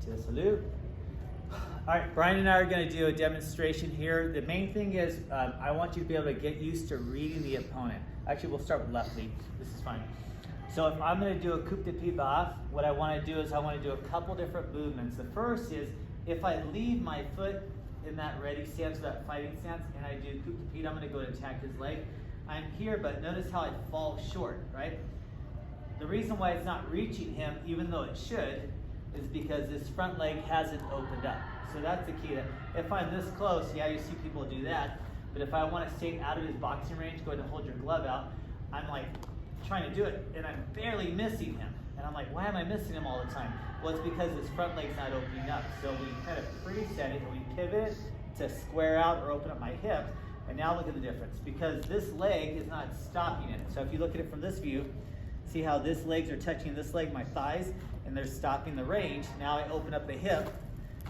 to salute. All right, Brian and I are going to do a demonstration here. The main thing is I want you to be able to get used to reading the opponent. Actually, we'll start with left lead. This is fine. So if I'm going to do a coupe de pied bas, what I want to do is I want to do a couple different movements. The first is if I leave my foot in that ready stance, that fighting stance, and I do coupe de pied, I'm going to go and attack his leg. I'm here, but notice how I fall short, right? The reason why it's not reaching him, even though it should, is because this front leg hasn't opened up. So that's the key. If I'm this close, yeah, you see people do that, but if I want to stay out of his boxing range, go ahead and hold your glove out. I'm like trying to do it, and I'm barely missing him. And I'm like, why am I missing him all the time? Well, it's because his front leg's not opening up. So we kind of preset it, and we pivot to square out or open up my hips. And now look at the difference, because this leg is not stopping it. So if you look at it from this view, see how this legs are touching this leg, my thighs, and they're stopping the range. Now I open up the hip,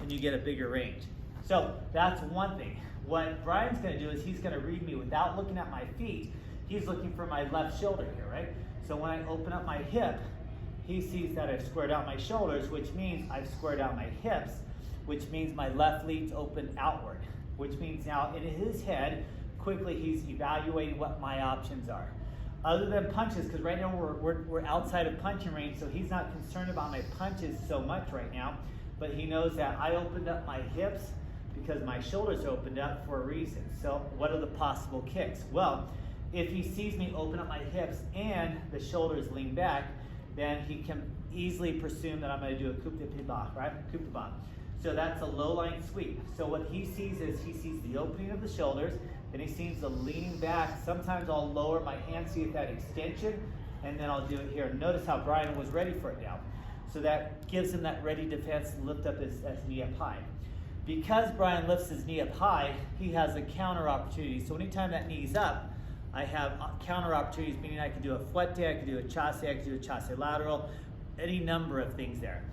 and you get a bigger range. So that's one thing. What Brian's gonna do is he's gonna read me without looking at my feet. He's looking for my left shoulder here, right? So when I open up my hip, he sees that I've squared out my shoulders, which means I've squared out my hips, which means my left lead's open outward, which means now in his head, quickly he's evaluating what my options are. Other than punches, because right now we're outside of punching range, so he's not concerned about my punches so much right now, but he knows that I opened up my hips because my shoulders opened up for a reason. So what are the possible kicks? Well, if he sees me open up my hips and the shoulders lean back, then he can easily presume that I'm going to do a coupe de pied bas, right? Coupe de bas. So that's a low line sweep. So what he sees is he sees the opening of the shoulders, then he sees the leaning back. Sometimes I'll lower my hand, see if that extension, and then I'll do it here. Notice how Brian was ready for it now. So that gives him that ready defense to lift up his knee up high. Because Brian lifts his knee up high, he has a counter opportunity. So anytime that knee's up, I have counter opportunities, meaning I can do a fouette, I can do a chasse, I can do a chasse lateral, any number of things there.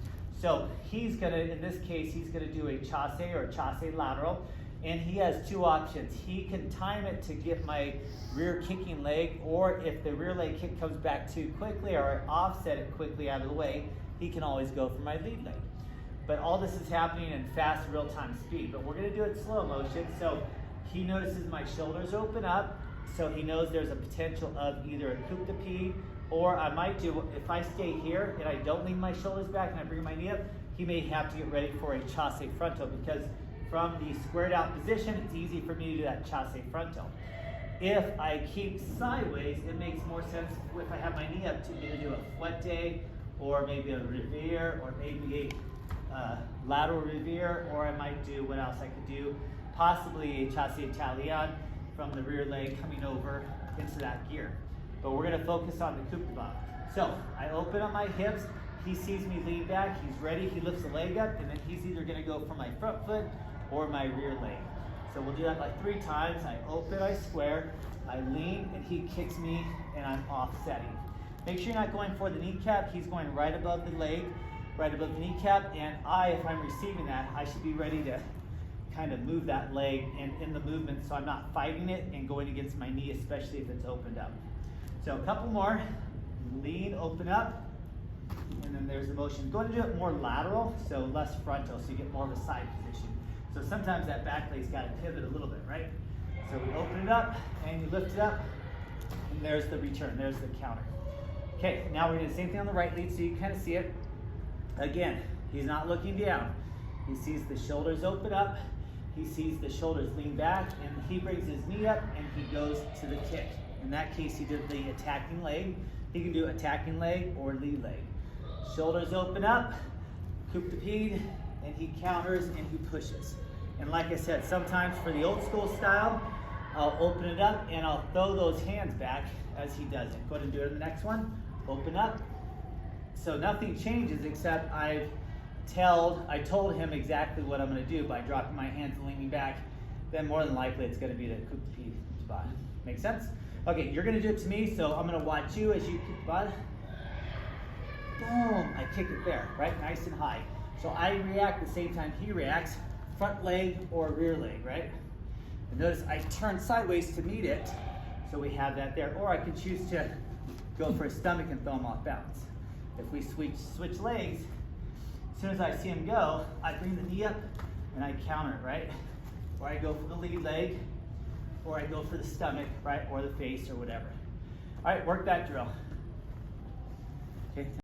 So he's gonna, in this case, he's gonna do a chasse or a chasse lateral, and he has two options. He can time it to get my rear kicking leg, or if the rear leg kick comes back too quickly or I offset it quickly out of the way, he can always go for my lead leg. But all this is happening in fast real-time speed, but we're gonna do it slow motion. So he notices my shoulders open up, so he knows there's a potential of either a coupe de pied, or I might do, if I stay here and I don't lean my shoulders back and I bring my knee up, he may have to get ready for a chasse frontal, because from the squared out position, it's easy for me to do that chasse frontal. If I keep sideways, it makes more sense if I have my knee up to either do a fouette, or maybe a revere, or maybe a lateral revere, or I might do, what else I could do, possibly a chasse Italian from the rear leg coming over into that gear. But we're gonna focus on the coupe de bas. So I open up my hips, he sees me lean back, he's ready, he lifts the leg up, and then he's either gonna go for my front foot or my rear leg. So we'll do that like 3 times. I open, I square, I lean, and he kicks me, and I'm offsetting. Make sure you're not going for the kneecap, he's going right above the leg, right above the kneecap, and if I'm receiving that, I should be ready to kind of move that leg and in the movement, so I'm not fighting it and going against my knee, especially if it's opened up. So a couple more. Lean, open up, and then there's the motion. Go to do it more lateral, so less frontal, so you get more of a side position. So sometimes that back leg's got to pivot a little bit, right? So we open it up, and you lift it up, and there's the return, there's the counter. Okay, now we're gonna do the same thing on the right lead, so you can kind of see it. Again, he's not looking down. He sees the shoulders open up, he sees the shoulders lean back, and he brings his knee up, and he goes to the kick. In that case, he did the attacking leg. He can do attacking leg or lead leg. Shoulders open up, coupe de pied, and he counters and he pushes. And like I said, sometimes for the old school style, I'll open it up and I'll throw those hands back as he does it. Go ahead and do it in the next one. Open up. So nothing changes except I told him exactly what I'm going to do by dropping my hands and leaning back. Then more than likely it's going to be the coupe de pied spot. Make sense? Okay, you're going to do it to me, so I'm going to watch you as you kick the ball. Boom, I kick it there, right? Nice and high. So I react the same time he reacts, front leg or rear leg, right? And notice I turn sideways to meet it, so we have that there. Or I can choose to go for a stomach and throw him off balance. If we switch legs, soon as I see him go, I bring the knee up and I counter it, right? Or I go for the lead leg, or I go for the stomach, right? Or the face or whatever. All right, work that drill. Okay.